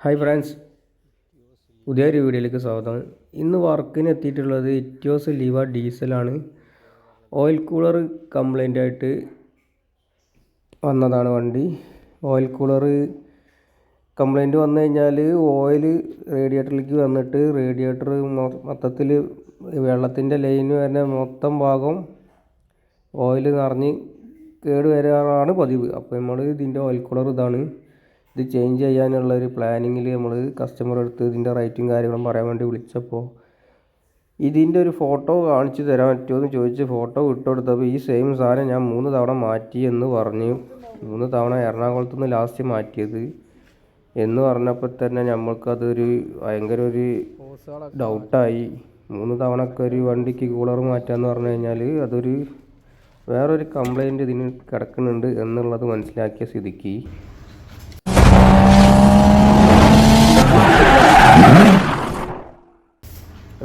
Hi friends, പുതിയൊരു വീഡിയോയിലേക്ക് സ്വാഗതം. ഇന്ന് വർക്കിന് എത്തിയിട്ടുള്ളത് ഇറ്റിയോസ് ലിവ ഡീസലാണ്. ഓയിൽ കൂളർ കംപ്ലൈൻ്റ് ആയിട്ട് വന്നതാണ് വണ്ടി. ഓയിൽ കൂളർ കംപ്ലൈൻറ്റ് വന്നു കഴിഞ്ഞാൽ ഓയിൽ റേഡിയേറ്ററിലേക്ക് വന്നിട്ട് റേഡിയേറ്റർ മൊത്തത്തിൽ വെള്ളത്തിൻ്റെ ലൈന് വരുന്ന മൊത്തം ഭാഗം ഓയിൽ നിറഞ്ഞ് കേട് വരാറാണ് പതിവ്. അപ്പോൾ നമ്മൾ ഇതിൻ്റെ ഓയിൽ കൂളർ ഇതാണ്. ഇത് ചേഞ്ച് ചെയ്യാനുള്ള ഒരു പ്ലാനിങ്ങിൽ നമ്മൾ കസ്റ്റമർ അടുത്ത് ഇതിൻ്റെ റേറ്റും കാര്യങ്ങളും പറയാൻ വേണ്ടി വിളിച്ചപ്പോൾ ഇതിൻ്റെ ഒരു ഫോട്ടോ കാണിച്ചു തരാൻ പറ്റുമോ എന്ന് ചോദിച്ച് ഫോട്ടോ വിട്ടുകൊടുത്തപ്പോൾ ഈ സെയിം സാധനം ഞാൻ 3 തവണ മാറ്റി എന്ന് പറഞ്ഞു. 3 തവണ എറണാകുളത്തു നിന്ന് ലാസ്റ്റ് മാറ്റിയത് എന്ന് പറഞ്ഞപ്പോൾ തന്നെ നമ്മൾക്കതൊരു ഭയങ്കര ഒരു ഡൗട്ടായി. 3 തവണയൊക്കെ ഒരു വണ്ടിക്ക് കൂളർ മാറ്റാമെന്ന് പറഞ്ഞു കഴിഞ്ഞാൽ അതൊരു വേറൊരു കംപ്ലൈൻറ്റ് ഇതിന് കിടക്കുന്നുണ്ട് എന്നുള്ളത് മനസ്സിലാക്കിയ സ്ഥിതിക്ക്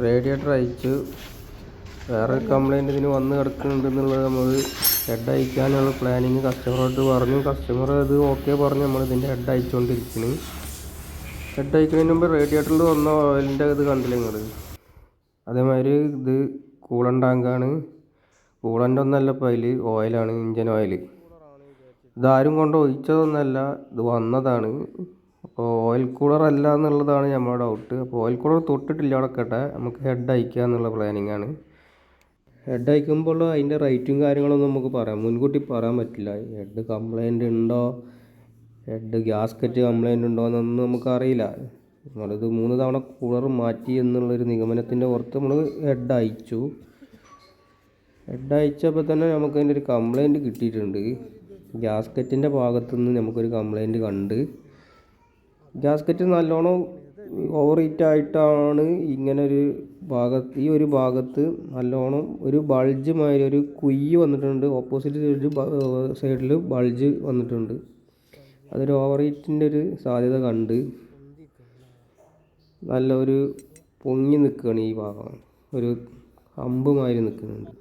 റേഡിയേറ്റർ അയച്ചു. വേറൊരു കംപ്ലൈൻറ്റ് ഇതിന് വന്ന് കിടക്കുന്നുണ്ട് എന്നുള്ളത് നമ്മൾ ഹെഡ് അയക്കാനുള്ള പ്ലാനിങ് കസ്റ്റമറോട് പറഞ്ഞു. കസ്റ്റമർ അത് ഓക്കെ പറഞ്ഞ് നമ്മൾ ഇതിൻ്റെ ഹെഡ് അയച്ചുകൊണ്ടിരിക്കുന്നു. ഹെഡ് അയക്കുന്നതിന് മുമ്പ് റേഡിയേറ്ററിൽ വന്ന ഓയിലിൻ്റെ ഇത് കണ്ടില്ല നിങ്ങൾ. അതേമാതിരി ഇത് കൂളൻ ടാങ്കാണ്. കൂളൻ്റെ ഒന്നല്ല ഇപ്പോൾ അതിൽ ഓയിലാണ്, ഇഞ്ചൻ ഓയിൽ. ഇതാരും കൊണ്ട് ഒഴിച്ചതൊന്നല്ല, ഇത് വന്നതാണ്. അപ്പോൾ ഓയിൽ കൂളർ അല്ല എന്നുള്ളതാണ് നമ്മുടെ ഡൗട്ട്. അപ്പോൾ ഓയിൽ കൂളർ തൊട്ടിട്ടില്ല അവിടെ കേട്ടെ, നമുക്ക് ഹെഡ് അയക്കുക എന്നുള്ള പ്ലാനിങ് ആണ്. ഹെഡ് അയക്കുമ്പോൾ അതിൻ്റെ റേറ്റും കാര്യങ്ങളൊന്നും നമുക്ക് മുൻകൂട്ടി പറയാൻ പറ്റില്ല. ഹെഡ് കംപ്ലൈൻറ്റ് ഉണ്ടോ, ഹെഡ് ഗ്യാസ്കറ്റ് കംപ്ലൈൻറ്റ് ഉണ്ടോ എന്നൊന്നും നമുക്കറിയില്ല. നമ്മളിത് 3 തവണ കൂളർ മാറ്റി എന്നുള്ളൊരു നിഗമനത്തിൻ്റെ പുറത്ത് നമ്മൾ ഹെഡ് അയച്ചു. ഹെഡ് അയച്ചപ്പോൾ തന്നെ നമുക്കതിൻ്റെ ഒരു കംപ്ലൈൻറ്റ് കിട്ടിയിട്ടുണ്ട്. ഗ്യാസ്കറ്റിൻ്റെ ഭാഗത്തുനിന്ന് നമുക്കൊരു കംപ്ലൈൻറ്റ് കണ്ട്. ഗ്യാസ്കറ്റ് നല്ലോണം ഓവർ ഹീറ്റ് ആയിട്ടാണ് ഇങ്ങനെ ഒരു ഈ ഒരു ഭാഗത്ത് നല്ലോണം ഒരു ബൾജ് മാതിരി ഒരു കുയ്യ് വന്നിട്ടുണ്ട്. ഓപ്പോസിറ്റ് സൈഡിൽ ബൾജ് വന്നിട്ടുണ്ട്. അതൊരു ഓവർ ഹീറ്റിൻ്റെ ഒരു സാധ്യത കണ്ട് നല്ല ഒരു പൊങ്ങി നിൽക്കുകയാണ് ഈ ഭാഗം, ഒരു അമ്പ് മാതിരി നിൽക്കുന്നുണ്ട്.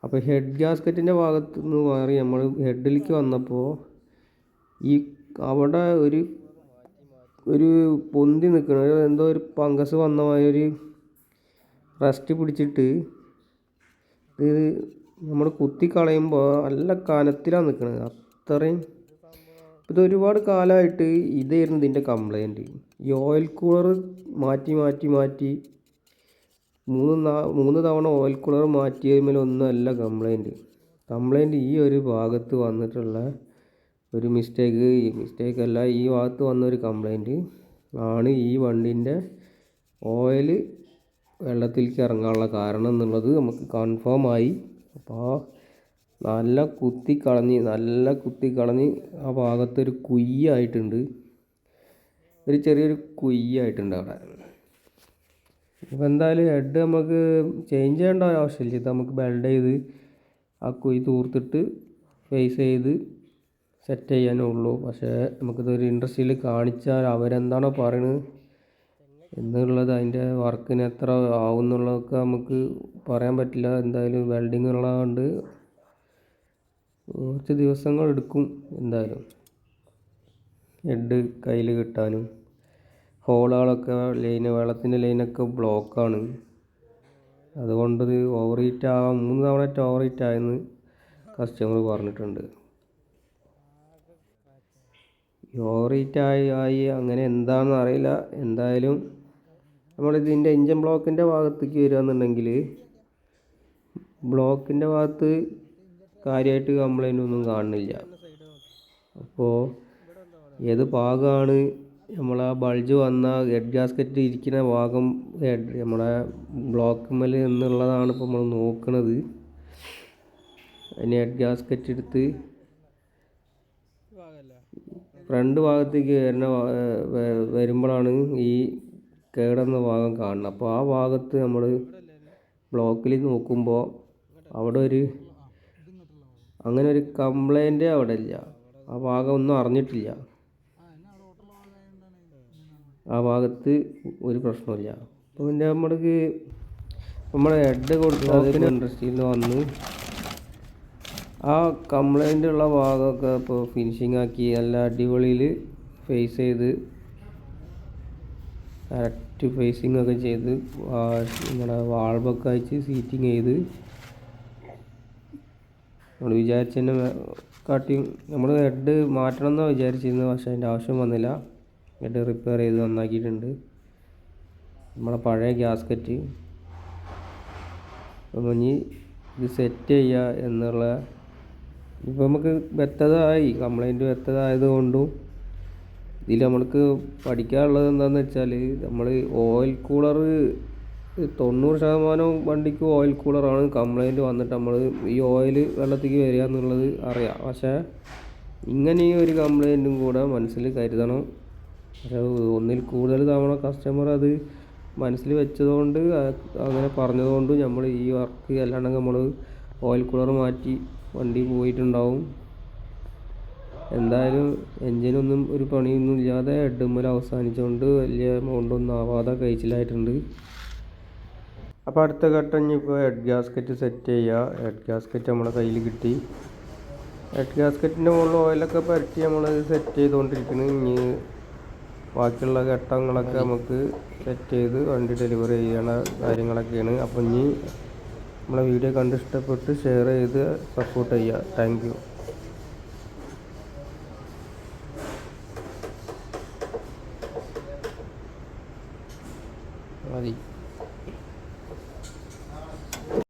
അപ്പോൾ ഹെഡ് ഗ്യാസ്കറ്റിൻ്റെ ഭാഗത്ത് നിന്ന് മാറി നമ്മൾ ഹെഡിലേക്ക് വന്നപ്പോൾ ഈ അവിടെ ഒരു പൊന്തി നിൽക്കണം, എന്തോ ഒരു ഫംഗസ് വന്ന മാതിരി ഒരു റസ്റ്റ് പിടിച്ചിട്ട് ഇത് നമ്മൾ കുത്തി കളയുമ്പോൾ നല്ല കനത്തിലാണ് നിൽക്കുന്നത്. അത്രയും ഇത് ഒരുപാട് കാലമായിട്ട് ഇതായിരുന്നു ഇതിൻ്റെ കംപ്ലൈൻറ്റ്. ഈ ഓയിൽ കൂളർ മാറ്റി 3 തവണ ഓയിൽ കൂളർ മാറ്റിയതിലൊന്നുമല്ല കംപ്ലൈൻറ്റ് ഈ ഒരു ഭാഗത്ത് വന്നിട്ടുള്ള ഒരു മിസ്റ്റേക്ക് അല്ല, ഈ ഭാഗത്ത് വന്നൊരു കംപ്ലൈൻറ്റ് ആണ് ഈ വണ്ടീൻ്റെ ഓയിൽ വെള്ളത്തിലേക്ക് ഇറങ്ങാനുള്ള കാരണം എന്നുള്ളത് നമുക്ക് കൺഫേം ആയി. അപ്പോൾ നല്ല കുത്തിക്കളഞ്ഞ് ആ ഭാഗത്തൊരു കുയ്യായിട്ടുണ്ട്, ഒരു ചെറിയൊരു കുയ്യായിട്ടുണ്ട് അവിടെ. ഇപ്പോൾ എന്തായാലും ഹെഡ് നമുക്ക് ചേഞ്ച് ചെയ്യേണ്ട ആവശ്യമില്ല. ഇത് നമുക്ക് വെൽഡ് ചെയ്ത് ആ കുഴി തൂർത്തിട്ട് ഫേസ് ചെയ്ത് സെറ്റ് ചെയ്യാനേ ഉള്ളൂ. പക്ഷേ നമുക്കിതൊരു ഇൻഡസ്ട്രിയിൽ കാണിച്ചാൽ അവരെന്താണോ പറയുന്നത് എന്നുള്ളത്, അതിൻ്റെ വർക്കിന് എത്ര ആവും എന്നുള്ളതൊക്കെ നമുക്ക് പറയാൻ പറ്റില്ല. എന്തായാലും വെൽഡിങ് ഉള്ളതുകൊണ്ട് കുറച്ച് ദിവസങ്ങൾ എടുക്കും എന്തായാലും ഹെഡ് കയ്യിൽ കിട്ടാനും. ഹോളുകളൊക്കെ വെള്ളത്തിൻ്റെ ലൈനൊക്കെ ബ്ലോക്കാണ്. അതുകൊണ്ട് ഇത് ഓവർ ഹീറ്റ് ആവാം, 3 തവണ ഓവർ ഹീറ്റ് ആയെന്ന് കസ്റ്റമർ പറഞ്ഞിട്ടുണ്ട്. ഓവർ ഹീറ്റ് ആയി അങ്ങനെ എന്താണെന്ന് അറിയില്ല. എന്തായാലും നമ്മളിതിൻ്റെ എൻജിൻ ബ്ലോക്കിൻ്റെ ഭാഗത്തേക്ക് വരികയെന്നുണ്ടെങ്കിൽ ബ്ലോക്കിൻ്റെ ഭാഗത്ത് കാര്യമായിട്ട് കംപ്ലൈൻ്റ് ഒന്നും കാണുന്നില്ല. അപ്പോൾ ഏത് ഭാഗമാണ് നമ്മളാ ബൾജ് വന്ന ഹെഡ് ഗ്യാസ്കറ്റ് ഇരിക്കുന്ന ഭാഗം നമ്മളെ ബ്ലോക്കുമ്മൽ എന്നുള്ളതാണ് ഇപ്പോൾ നമ്മൾ നോക്കുന്നത്. അതിന് ഹെഡ് ഗ്യാസ്കറ്റ് എടുത്ത് ഫ്രണ്ട് ഭാഗത്തേക്ക് വരുമ്പോഴാണ് ഈ കേടുന്ന ഭാഗം കാണുന്നത്. അപ്പോൾ ആ ഭാഗത്ത് നമ്മൾ ബ്ലോക്കിൽ നോക്കുമ്പോൾ അവിടെ അങ്ങനെ ഒരു കംപ്ലൈൻറ്റ് അവിടെ ഇല്ല. ആ ഭാഗം ഒന്നും അറിഞ്ഞിട്ടില്ല. ആ ഭാഗത്ത് ഒരു പ്രശ്നമില്ല. അപ്പോൾ പിന്നെ നമ്മുടെ ഹെഡ് കൊടുത്തതിന് ഇൻഡസ്ട്രിയിൽ നിന്ന് വന്ന് ആ കംപ്ലൈൻ്റ് ഉള്ള ഭാഗമൊക്കെ ഇപ്പോൾ ഫിനിഷിംഗ് ആക്കി നല്ല അടിപൊളിയിൽ ഫേസ് ചെയ്ത് കറക്റ്റ് ഫേസിങ് ഒക്കെ ചെയ്ത് നമ്മുടെ വാൾവൊക്കെ അയച്ച് സീറ്റിങ് ചെയ്ത് നമ്മൾ വിചാരിച്ചതിനെ കാട്ടിയും നമ്മൾ ഹെഡ് മാറ്റണം എന്നാണ് വിചാരിച്ചിരുന്നത്. പക്ഷേ അതിൻ്റെ ആവശ്യം വന്നില്ല. ഹെഡ് റിപ്പയർ ചെയ്ത് നന്നാക്കിയിട്ടുണ്ട്. നമ്മളെ പഴയ ഗ്യാസ്കറ്റ് അപ്പോൾ ഇനി ഇത് സെറ്റ് ചെയ്യുക എന്നുള്ള ഇപ്പോൾ നമുക്ക് വ്യക്തതയായി. കംപ്ലൈൻറ്റ് വ്യക്തതയായത് കൊണ്ടും ഇതിൽ നമ്മൾക്ക് പഠിക്കാനുള്ളത് എന്താണെന്ന് വെച്ചാൽ നമ്മൾ ഓയിൽ കൂളർ 90% വണ്ടിക്ക് ഓയിൽ കൂളറാണ് കംപ്ലൈൻറ്റ് വന്നിട്ട് നമ്മൾ ഈ ഓയിൽ വെള്ളത്തേക്ക് വരിക എന്നുള്ളത് അറിയാം. പക്ഷേ ഇങ്ങനെ ഈ ഒരു കംപ്ലൈൻറ്റും കൂടെ മനസ്സിൽ കരുതണം. പക്ഷേ ഒന്നിൽ കൂടുതൽ തവണ കസ്റ്റമർ അത് മനസ്സിൽ വെച്ചതുകൊണ്ട് അങ്ങനെ പറഞ്ഞതുകൊണ്ട് നമ്മൾ ഈ വർക്ക് അല്ലാണ്ട് നമ്മൾ ഓയിൽ കൂളർ മാറ്റി വണ്ടി പോയിട്ടുണ്ടാവും. എന്തായാലും എൻജിനൊന്നും ഒരു പണിയൊന്നും ഇല്ലാതെ ഹെഡുമ്മൽ അവസാനിച്ചുകൊണ്ട് വലിയ എമൗണ്ടൊന്നും ആവാതെ കഴിച്ചിലായിട്ടുണ്ട്. അപ്പോൾ അടുത്ത ഘട്ടം ഇനിയിപ്പോൾ ഹെഡ് ഗ്യാസ്കറ്റ് സെറ്റ് ചെയ്യുക. ഹെഡ് ഗ്യാസ്കറ്റ് നമ്മളെ കയ്യിൽ കിട്ടി. ഹെഡ് ഗ്യാസ്കറ്റിൻ്റെ മുകളിൽ ഓയിലൊക്കെ പരട്ടി നമ്മൾ സെറ്റ് ചെയ്തുകൊണ്ടിരിക്കുന്നു. ഇനി ബാക്കിയുള്ള ഘട്ടങ്ങളൊക്കെ നമുക്ക് സെറ്റ് ചെയ്ത് വണ്ടി ഡെലിവറി ചെയ്യണ കാര്യങ്ങളൊക്കെയാണ്. അപ്പോൾ ഇനി നമ്മളെ വീഡിയോ കണ്ട് ഇഷ്ടപ്പെട്ട് ഷെയർ ചെയ്ത് സപ്പോർട്ട് ചെയ്യുക. Thank you. മതി.